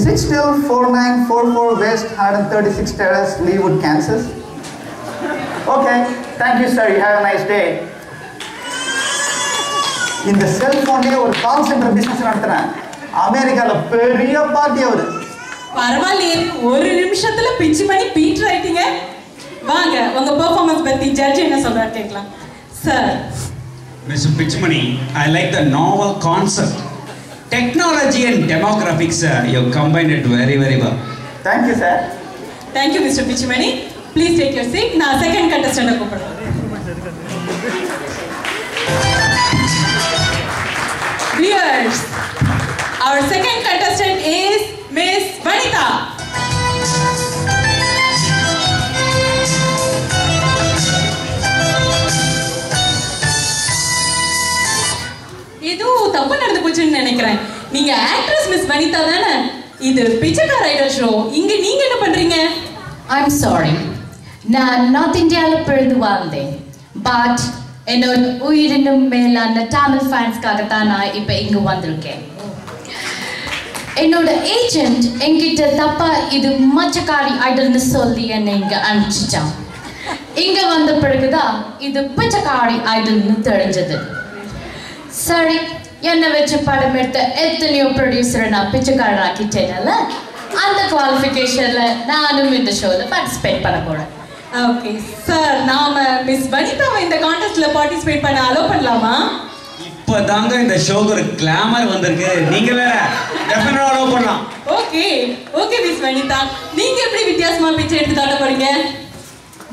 it still 4944 West 136 Terrace, Leawood, Kansas? Okay, thank you sir, you have a nice day. இந்த செல்போன்லயே ஒரு call centre business நடத்துறேன். அமெரிக்கால பெரிய party அவரு. பரவாயில்லையே, ஒரு நிமிஷத்துல பிச்சு பண்ணி பீட் ரைட்டிங்க. வாங்க உங்க பெர்ஃபார்மன்ஸ் பத்தி ஜட்ஜ் என்ன சொல்றாரு கேட்கலாம். Sir Mr. Pichmani, I like the novel concept. Technology and demographics, you combined it very, very well. Thank you, sir. Thank you, Mr. Pichmani. Please take your seat. Now, second contestant கூப்பிடுறேன். Viewers, our second contestant is Miss Vanitha. ஏதோ தப்பு நடந்து போச்சுன்னு நினைக்கிறேன். நீங்க actress miss Vanitha தானே? இது பிச்சைக்கார ஐடல் ஷோ. இங்க நீங்க என்ன பண்றீங்க? I'm sorry. நான் நார்த் இந்தியாவில் பிறந்து வாழ்ந்தேன். பட் என்னோட உயிரினும் மேலான தமிழ் ஃபேன்ஸ்க்காகத்தான் நான் இப்போ இங்கே வந்திருக்கேன். என்னோட ஏஜென்ட் என்கிட்ட தப்பா இது மச்சக்காரி ஐடல்னு சொல்லி என்னை இங்கே அனுப்பிச்சிட்டான். இங்கே வந்த பிறகுதான் இது பிச்சைக்காரி ஐடல்னு தெரிஞ்சது. சரி, என்னை வச்சு படம் எடுத்த எத்தனையோ ப்ரொடியூசரை நான் பிச்சைக்காரன் ஆக்கிட்டேனல்ல, அந்த குவாலிஃபிகேஷன்ல நானும் இந்த ஷோல பார்ட்டிசிபேட் பண்ண போறேன். ஓகே சார், நாம மிஸ் வனிதாவை இந்த கான்டெஸ்ட்ல பார்ட்டிசிபேட் பண்ண அலோ பண்ணலாமா? இப்பதாங்க இந்த ஷோக்கு ஒரு கிளாமர் வந்திருக்கு. நீங்க வேற டெஃபினட்டா அலோ பண்ணலாம். ஓகே ஓகே மிஸ் வனிதா, நீங்க எப்படி வித்தியாசமா பிச்சை எடுத்து காட்ட போறீங்க?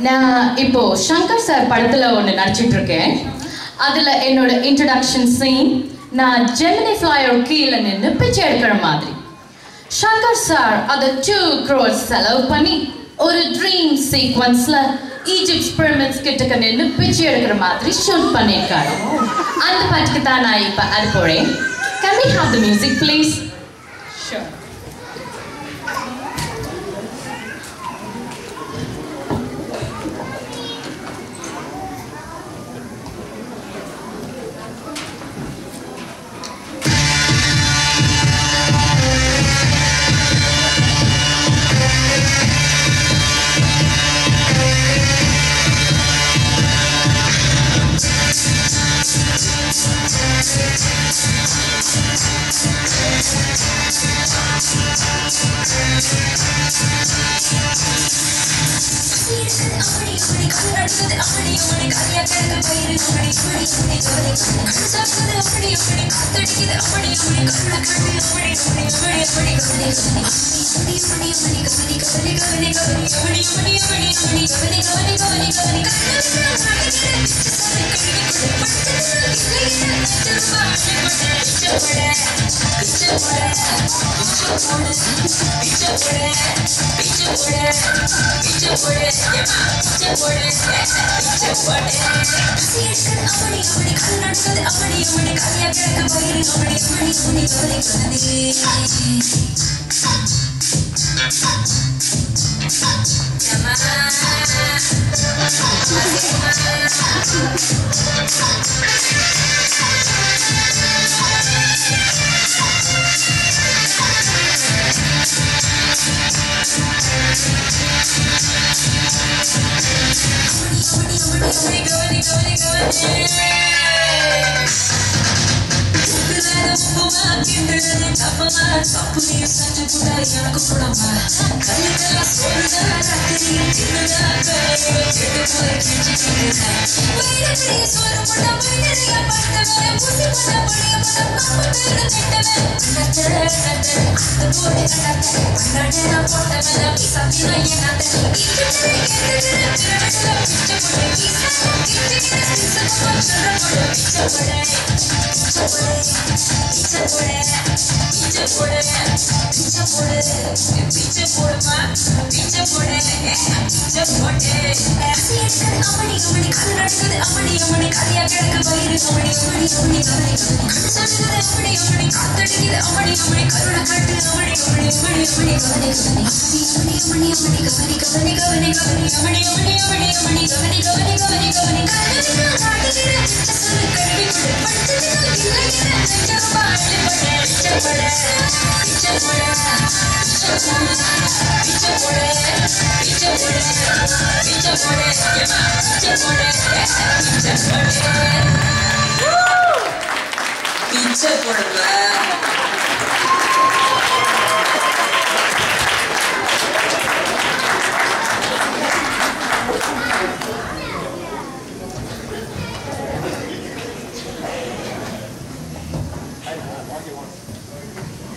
நான் இப்போ சங்கர் சார் படத்துல ஒன்று நடிச்சிட்டு இருக்கேன். அதுல என்னோட இன்ட்ரடக்ஷன் சீன் நான் ஜெமினி ஃப்ளையர் கீழே நின்று பிச்சை எடுக்கிற மாதிரி. சங்கர் சார் அதை 2 crores செலவு பண்ணி ஒரு ட்ரீம் சீக்வன்ஸ்ல ஈஜிப்ட் பிரமிட்ஸ் கிட்டக்க நின்று பிச்சை எடுக்கிற மாதிரி ஷூட் பண்ணியிருக்காரு. அந்த பாட்டுக்கு தான் நான் இப்போ அது போறேன். Can we have the music please? Sure.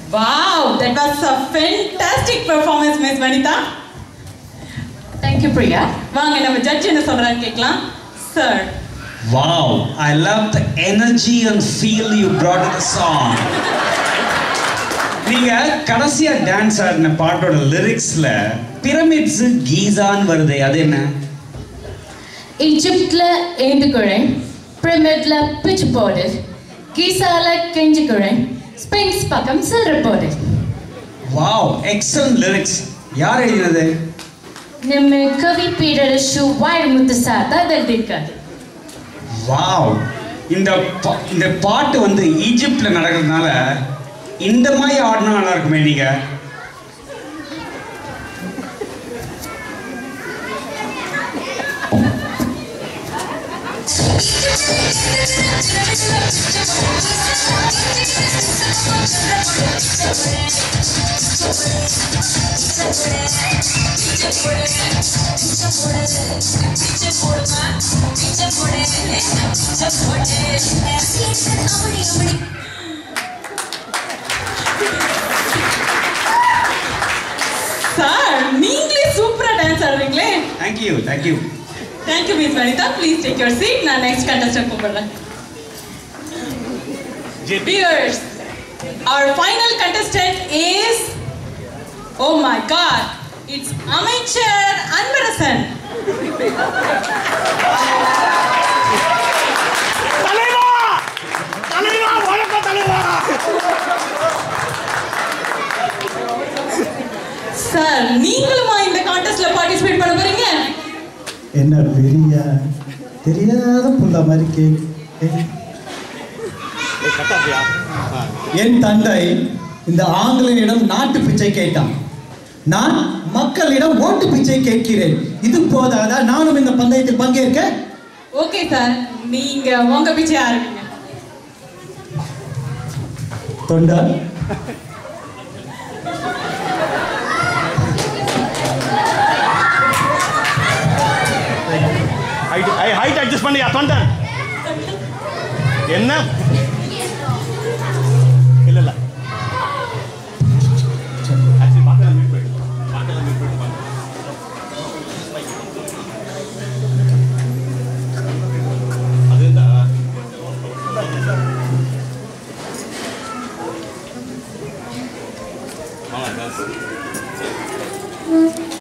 Wow, that was a fantastic performance, Miss Vanitha. Thank you, Priya. வாங்க நம்ம ஜட்ஜ் என்ன சொல்றான்னு கேட்கலாம். Sir. Wow, I love the energy and feel you brought to the song. நீங்க கடைசியா dance ஆடின பாட்டோட லிரிக்ஸ்ல pyramids கீசான்னு வருது, அது என்ன? ஈஜிப்ட்ல ஏந்துக்குறேன், பிரமிட்ல பிச்சு போடு, கீசால கெஞ்சுக்குறேன், ஸ்பிங்ஸ் பக்கம் சிறு போடு. Wow, excellent lyrics. யார் எழுதினது? நம்ம கவி பீடர் ஷூ வைரமுத்து சார் தான் எழுதியிருக்காரு. வாவ், இந்த பாட்டு வந்து ஈஜிப்ட்ல நடக்கிறதுனால இந்த மாதிரி ஆடினா நல்லா இருக்குமே. நீங்க சார், நீங்களே சூப்பரா dance ஆடுறீங்களே. Thank you, thank you. Thank you, Miss Vanitha. Please take your seat. நான் next contestant கூப்பிடுறேன். Viewers, our final contestant is, oh my God, it's Amateur Anvarasan. Sir, நீங்களுமா இந்த கான்டெஸ்ட்ல பார்ட்டிசிபேட் பண்ண போறீங்க? என்ன பெரிய தெரியாத புள்ள மாதிரி கேக்கு. என் தந்தை இந்த ஆங்கிலேயரிடம் நாட்டு பிச்சை கேட்டான். நான் மக்களிடம் ஓட்டு பிச்சை கேட்கிறேன். இது போதாதா நானும் இந்த பந்தயத்தில் பங்கேற்க? ஓகே சார், நீங்க உங்க பிச்சை ஆரம்பிங்க. தொண்டா, ஹைட் அட்ஜஸ்ட் பண்ணியா தொண்டன்? என்ன இல்ல இல்ல ஆக்சுவலி பாக்கல மீட் போயிடு அதுடா ஆமா டான்ஸ்